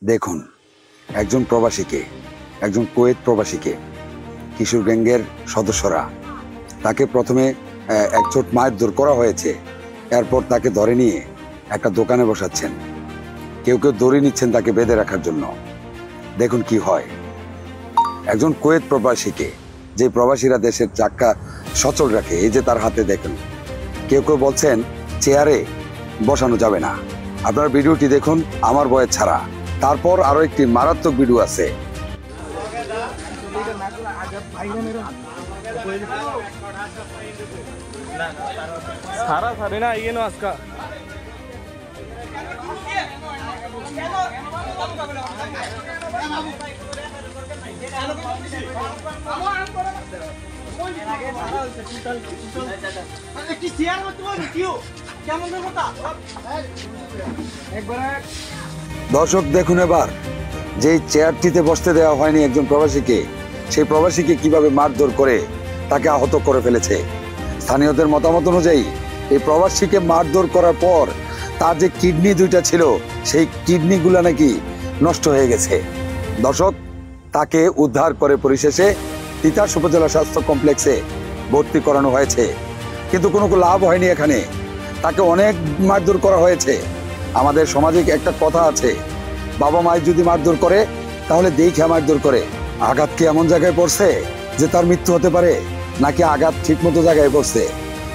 দেখুন, একজন প্রবাসীকে, একজন কুয়েত প্রবাসীকে কিশোর গ্যাংয়ের সদস্যরা তাকে প্রথমে এক চোট মারধর করা হয়েছে। এরপর তাকে ধরে নিয়ে একটা দোকানে বসাচ্ছেন, কেউ কেউ দড়ি নিচ্ছেন তাকে বেঁধে রাখার জন্য। দেখুন কি হয়। একজন কুয়েত প্রবাসীকে, যে প্রবাসীরা দেশের চাক্কা সচল রাখে, এই যে তার হাতে দেখুন, কেউ কেউ বলছেন চেয়ারে বসানো যাবে না। আপনার ভিডিওটি দেখুন আমার বয়স ছাড়া। তারপর আরো একটি মারাত্মক ভিডিও আছে। দর্শক দেখুন এবার, যে চেয়ারটিতে বসতে দেওয়া হয়নি একজন প্রবাসীকে, সেই প্রবাসীকে কিভাবে মারধর করে তাকে আহত করে ফেলেছে। স্থানীয়দের মতামত অনুযায়ী এই প্রবাসীকে মারধর করার পর তার যে কিডনি দুইটা ছিল, সেই কিডনিগুলো নাকি নষ্ট হয়ে গেছে। দর্শক, তাকে উদ্ধার করে পরিশেষে তিতাস উপজেলা স্বাস্থ্য কমপ্লেক্সে ভর্তি করানো হয়েছে, কিন্তু কোনো লাভ হয়নি। এখানে তাকে অনেক মারধর করা হয়েছে। আমাদের সমাজে একটা কথা আছে, বাবা মায়ের যদি মারধর করে তাহলে দেখে মারধর করে। আঘাত কি এমন জায়গায় পড়ছে যে তার মৃত্যু হতে পারে, নাকি আঘাত ঠিক মতো জায়গায় পড়ছে?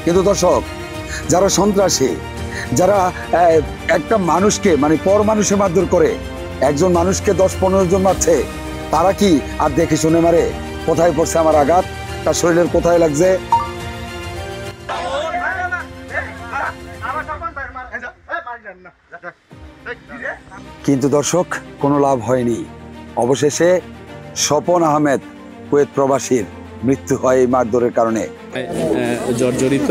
কিন্তু দর্শক, যারা সন্ত্রাসী, যারা একটা মানুষকে মানে পর মানুষে মারধর করে, একজন মানুষকে 10-15 জন মারছে, তারা কি আর দেখে শুনে মারে? কোথায় পড়ছে আমার আঘাত, তার শরীরের কোথায় লাগছে? কিন্তু দর্শক, কোনো লাভ হয়নি। অবশেষে স্বপন আহমেদ কুয়েত প্রবাসীর মৃত্যু হয় এই মারধরের কারণে। জর্জরিত,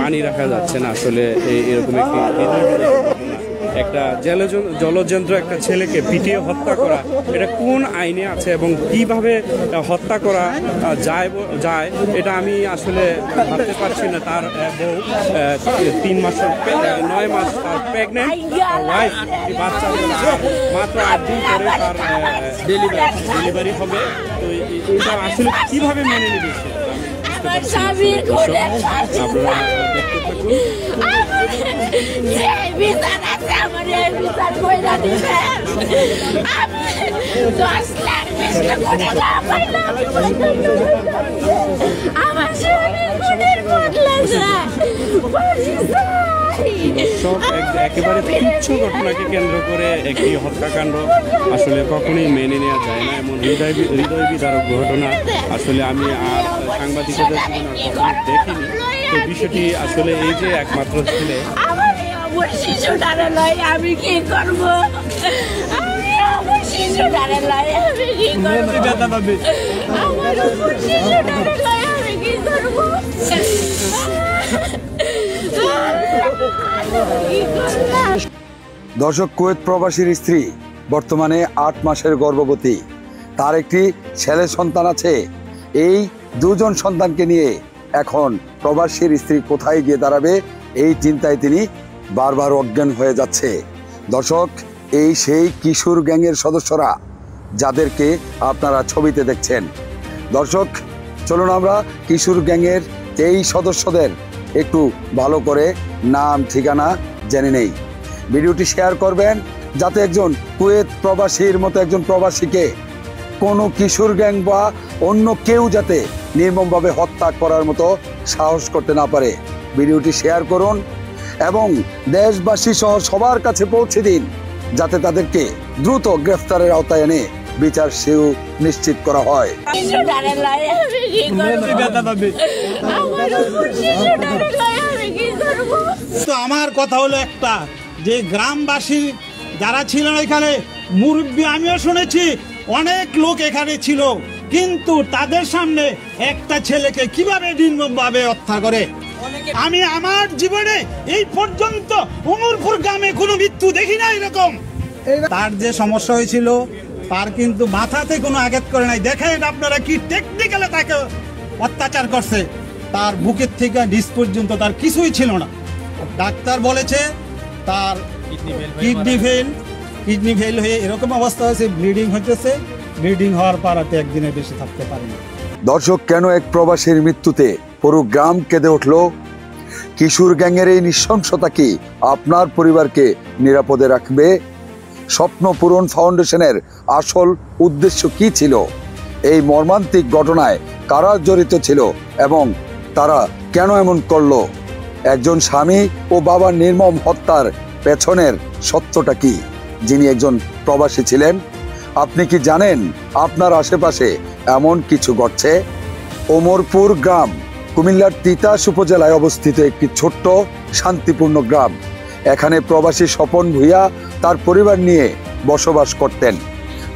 পানি রাখা যাচ্ছে না আসলে। এরকম একটা জলযন্ত্র একটা ছেলেকে পিটিয়ে হত্যা করা, এটা কোন আইনে আছে এবং কিভাবে হত্যা করা যায় এটা আমি আসলে ভাবতে পারছি না। তার বউ 9 মাস তার প্রেগনেন্ট, ওয়াইফ, বাচ্চা মাত্র 8 দিন পরে তার ডেলিভারি হবে। তো এটা আসলে কিভাবে মেনে নেবে আপনারা দেখতে থাকুন। একেবারে তুচ্ছ ঘটনাকে কেন্দ্র করে একটি হত্যাকাণ্ড আসলে কখনোই মেনে নেওয়া যায় না। এমন হৃদয় বিদারক ঘটনা আসলে আমি আর সাংবাদিকতার জীবনে কখনো দেখিনি। তো বিষয়টি আসলে এই যে একমাত্র ছেলে, আমি কি করবো? দর্শক, কুয়েত প্রবাসীর স্ত্রী বর্তমানে 8 মাসের গর্ভবতী। তার একটি ছেলে সন্তান আছে। এই 2 সন্তানকে নিয়ে এখন প্রবাসীর স্ত্রী কোথায় গিয়ে দাঁড়াবে, এই চিন্তায় তিনি বারবার অজ্ঞান হয়ে যাচ্ছে। দর্শক, এই সেই কিশোর গ্যাংয়ের সদস্যরা, যাদেরকে আপনারা ছবিতে দেখছেন। দর্শক, চলুন আমরা কিশোর গ্যাংয়ের এই সদস্যদের একটু ভালো করে নাম ঠিকানা জেনে নেই। ভিডিওটি শেয়ার করবেন, যাতে একজন কুয়েত প্রবাসীর মতো একজন প্রবাসীকে কোনো কিশোর গ্যাং বা অন্য কেউ যাতে নির্মমভাবে হত্যা করার মতো সাহস করতে না পারে। ভিডিওটি শেয়ার করুন এবং দেশবাসী সহ সবার কাছে পৌঁছে দিন, যাতে তাদেরকে দ্রুত গ্রেফতারের আওতায় এনে বিচার নিশ্চিত করা হয়। তো আমার কথা হলো একটা, যে গ্রামবাসী যারা ছিলেন এখানে, মুরব্বী আমিও শুনেছি, অনেক লোক এখানে ছিল, কিন্তু তাদের সামনে একটা ছেলেকে কিভাবে নির্মমভাবে হত্যা করে, আমি আমার জীবনে এই পর্যন্ত উমরপুর গ্রামে কোনো মৃত্যু দেখি না এরকম। তার যে সমস্যা হয়েছিল, তার কিন্তু মাথাতে কোনো আঘাত করে নাই। দেখেন আপনারা কি টেকনিক্যালে তাকে অত্যাচার করছে। তার বুকের থেকে ডিস পর্যন্ত তার কিছুই ছিল না। ডাক্তার বলেছে তার কিডনি ফেল, কিডনি ফেল হয়ে এরকম অবস্থা হয়েছে, ব্লিডিং হইতেছে। ব্লিডিং হওয়ার পর আর একদিনের বেশি থাকতে পারেনি। দর্শক, কেন এক প্রবাসীর মৃত্যুতে পুরো গ্রাম কেঁদে উঠল? কিশোর গ্যাংয়ের এই নৃশংসতা কি আপনার পরিবারকে নিরাপদে রাখবে? স্বপ্ন পূরণ ফাউন্ডেশনের আসল উদ্দেশ্য কি ছিল? এই মর্মান্তিক ঘটনায় কারা জড়িত ছিল এবং তারা কেন এমন করলো? একজন স্বামী ও বাবার নির্মম হত্যার পেছনের সত্যটা কি? যিনি একজন প্রবাসী ছিলেন। আপনি কি জানেন আপনার আশেপাশে এমন কিছু ঘটছে? ওমরপুর গ্রাম কুমিল্লার তিতাস উপজেলায় অবস্থিত একটি ছোট্ট শান্তিপূর্ণ গ্রাম। এখানে প্রবাসী স্বপন ভূঁইয়া তার পরিবার নিয়ে বসবাস করতেন।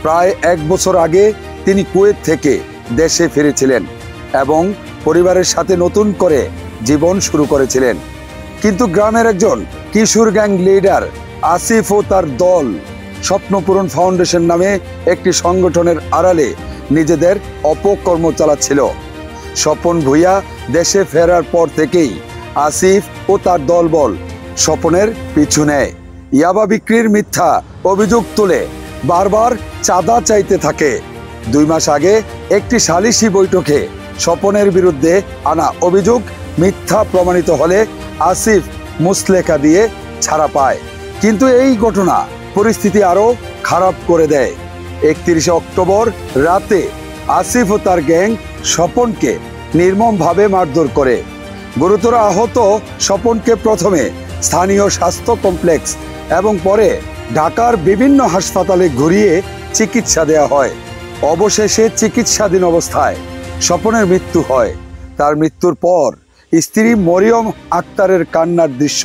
প্রায় 1 বছর আগে তিনি কুয়েত থেকে দেশে ফিরেছিলেন এবং পরিবারের সাথে নতুন করে জীবন শুরু করেছিলেন। কিন্তু গ্রামের একজন কিশোর গ্যাং লিডার আসিফ ও তার দল স্বপ্নপূরণ ফাউন্ডেশন নামে একটি সংগঠনের আড়ালে নিজেদের অপকর্ম চালাচ্ছিল। স্বপন ভূঁইয়া দেশে ফেরার পর থেকেই আসিফ ও তার দলবল স্বপনের পিছু নেয়। ইয়াবা বিক্রির মিথ্যা অভিযোগ তুলে বারবার চাঁদা চাইতে থাকে। 2 মাস আগে একটি সালিশি বৈঠকে স্বপনের বিরুদ্ধে আনা অভিযোগ মিথ্যা প্রমাণিত হলে আসিফ মুচলেখা দিয়ে ছাড়া পায়। কিন্তু এই ঘটনা পরিস্থিতি আরো খারাপ করে দেয়। 31 অক্টোবর রাতে আসিফ ও তার গ্যাং স্বপনকে নির্মমভাবে মারধর করে। গুরুতর আহত স্বপনকে প্রথমে স্থানীয় স্বাস্থ্য কমপ্লেক্স এবং পরে ঢাকার বিভিন্ন হাসপাতালে ঘুরিয়ে চিকিৎসা দেওয়া হয়। অবশেষে চিকিৎসাধীন অবস্থায় স্বপনের মৃত্যু হয়। তার মৃত্যুর পর স্ত্রী মরিয়ম আক্তারের কান্নার দৃশ্য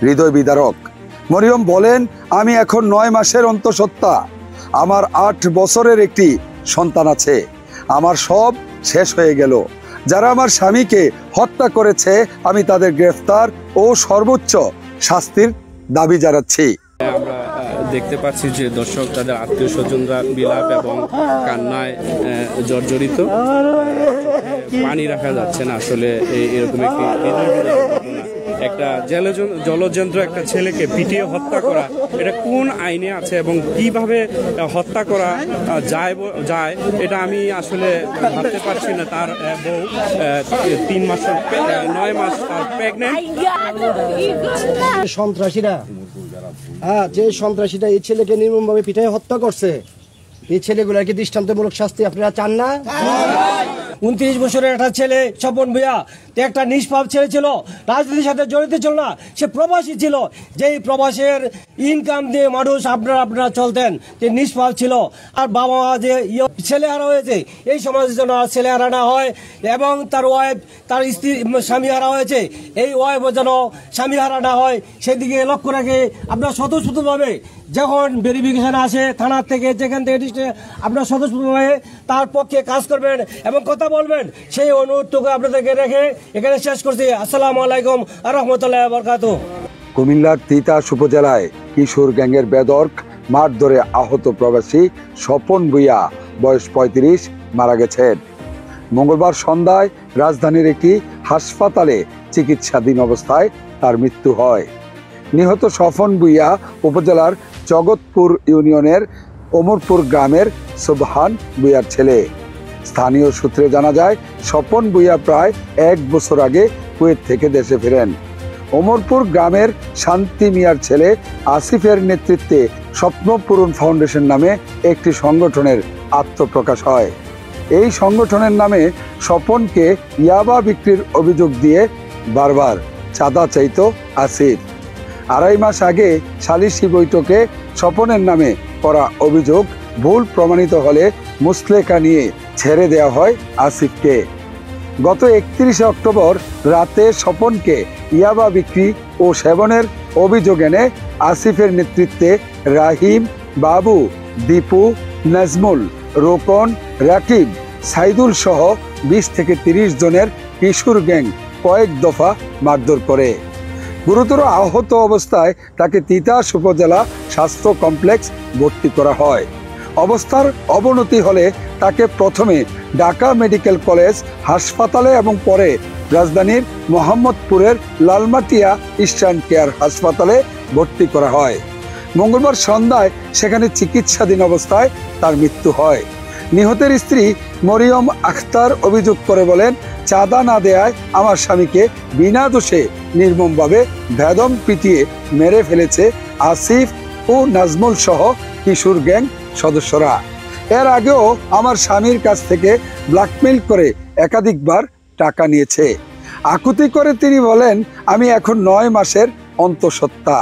হৃদয় বিদারক। মরিয়ম বলেন, আমি এখন 9 মাসের অন্তঃসত্ত্বা। আমার 8 বছরের একটি সন্তান আছে। আমার সব শেষ হয়ে গেল। যারা আমার স্বামীকে হত্যা করেছে আমি তাদের গ্রেফতার ও সর্বোচ্চ শাস্তির দাবি জানাচ্ছি। আমরা দেখতে পাচ্ছি যে দর্শক তাদের আত্মীয় স্বজনরা বিলাপ এবং কান্নায় জর্জরিত। পানি রাখা যাচ্ছে না আসলে। এরকম একটি ঘটনা, একটা জলযন্ত্র একটা ছেলেকে পিটিয়ে হত্যা করা, এটা কোন আইনে আছে এবং কিভাবে হত্যা করা যায় এটা আমি আসলে ভাবতে পারছি না। তার বউ 9 মাস তার প্রেগনেন্ট। সন্ত্রাসীরা যে সন্ত্রাসীরা এই ছেলেকে নির্মমভাবে পিটাই হত্যা করছে, এই ছেলেগুলোকে দৃষ্টান্তমূলক শাস্তি আপনারা চান না? 29 বছরের একটা ছেলে স্বপন ভূঁইয়া একটা নিষ্পাপ ছেলে ছিল, রাজনীতির সাথে জড়িত ছিল না, সে প্রবাসী ছিল। যেই প্রবাসের ইনকাম দিয়ে মানুষ আপনারা চলতেন, যে নিষ্পাপ ছিল। আর বাবা মা যে ছেলে হারা হয়েছে, এই সমাজের জন্য ছেলে হারা না হয় এবং তার ওয়াইফ তার স্ত্রী স্বামী হারা হয়েছে, এই ওয়াইফও যেন স্বামী হারা না হয় সেদিকে লক্ষ্য রেখে আপনার স্বতঃস্ফূর্তভাবে যখন ভেরিফিকেশন আসে থানার থেকে, যেখান থেকে আপনার স্বতঃস্ফূর্তভাবে তার পক্ষে কাজ করবেন এবং কথা বলবেন, সেই অনুরোধটুকু আপনাদেরকে রেখে এখানে শেষ করছি। আসসালামু আলাইকুম ওয়া রাহমাতুল্লাহি ওয়া বারাকাতুহু। কুমিল্লার তিতাস উপজেলায় কিশোর গ্যাংয়ের বেদর্ক মারধরে আহত প্রবাসী স্বপন ভূঁইয়া বয়স 35 মারা গেছেন। মঙ্গলবার সন্ধ্যায় রাজধানীর একটি হাসপাতালে চিকিৎসাধীন অবস্থায় তার মৃত্যু হয়। নিহত স্বপন ভূঁইয়া উপজেলার জগৎপুর ইউনিয়নের ওমরপুর গ্রামের সুবহান ভূঁইয়ার ছেলে। স্থানীয় সূত্রে জানা যায়, স্বপন ভূঁইয়া প্রায় 1 বছর আগে কুয়েত থেকে দেশে ফেরেন। ওমরপুর গ্রামের শান্তি মিয়ার ছেলে আসিফের নেতৃত্বে স্বপ্নপূরণ ফাউন্ডেশন নামে একটি সংগঠনের আত্মপ্রকাশ হয়। এই সংগঠনের নামে স্বপনকে ইয়াবা বিক্রির অভিযোগ দিয়ে বারবার চাঁদা চাইত আসিফ। 2.5 মাস আগে সালিশি বৈঠকে স্বপনের নামে করা অভিযোগ ভুল প্রমাণিত হলে মুচলেখা নিয়ে ছেড়ে দেওয়া হয় আসিফকে। গত 31 অক্টোবর রাতে স্বপনকে ইয়াবা বিক্রি ও সেবনের অভিযোগ এনে আসিফের নেতৃত্বে রাহিম, বাবু, দীপু, নাজমুল, রোকন, রাকিব, সাইদুল সহ 20 থেকে 30 জনের কিশোর গ্যাং কয়েক দফা মারধর করে। গুরুতর আহত অবস্থায় তাকে তিতাস উপজেলা স্বাস্থ্য কমপ্লেক্স ভর্তি করা হয়। অবস্থার অবনতি হলে তাকে প্রথমে ঢাকা মেডিকেল কলেজ হাসপাতালে এবং পরে রাজধানীর মোহাম্মদপুরের লালমাটিয়া ইস্টার্ন কেয়ার হাসপাতালে ভর্তি করা হয়। মঙ্গলবার সন্ধ্যায় সেখানে চিকিৎসাধীন অবস্থায় তার মৃত্যু হয়। নিহতের স্ত্রী মরিয়ম আখতার অভিযোগ করে বলেন, চাঁদা না দেয়ায় আমার স্বামীকে বিনা দোষে নির্মমভাবে বেদম পিটিয়ে মেরে ফেলেছে আসিফ ও নাজমুল সহ কিশোর গ্যাং সদস্যরা। এর আগেও আমার স্বামীর কাছ থেকে ব্ল্যাকমেইল করে একাধিকবার টাকা নিয়েছে। আকুতি করে তিনি বলেন, আমি এখন 9 মাসের অন্তঃসত্ত্বা,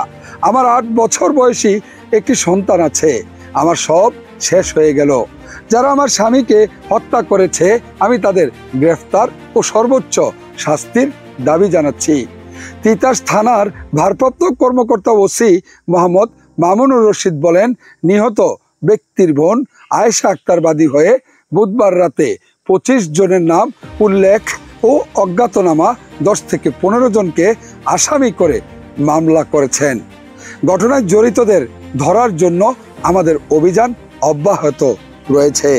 আমার 8 বছর বয়সী একটি সন্তান আছে, আমার সব শেষ হয়ে গেল। যারা আমার স্বামীকে হত্যা করেছে আমি তাদের গ্রেফতার ও সর্বোচ্চ শাস্তির দাবি জানাচ্ছি। তিতাস থানার ভারপ্রাপ্ত কর্মকর্তা ওসি মোহাম্মদ মামুনুর রশিদ বলেন, নিহত ব্যক্তির বোন আয়েশা আক্তার বাদী হয়ে বুধবার রাতে 25 জনের নাম উল্লেখ ও অজ্ঞাতনামা 10 থেকে 15 জনকে আসামি করে মামলা করেছেন। ঘটনায় জড়িতদের ধরার জন্য আমাদের অভিযান অব্যাহত রয়েছে।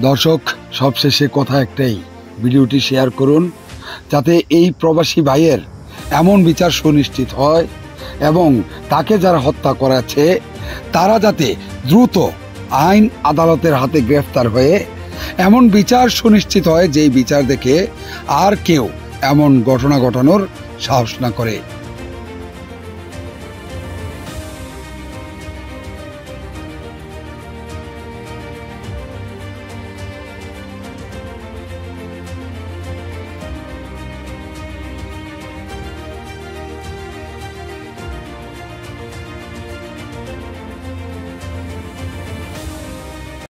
দর্শক, সবশেষে কথা একটাই, ভিডিওটি শেয়ার করুন যাতে এই প্রবাসী ভাইয়ের এমন বিচার সুনিশ্চিত হয় এবং তাকে যারা হত্যা করেছে তারা যাতে দ্রুত আইন আদালতের হাতে গ্রেফতার হয়ে এমন বিচার সুনিশ্চিত হয় যেই বিচার দেখে আর কেউ এমন ঘটনা ঘটানোর সাহস না করে।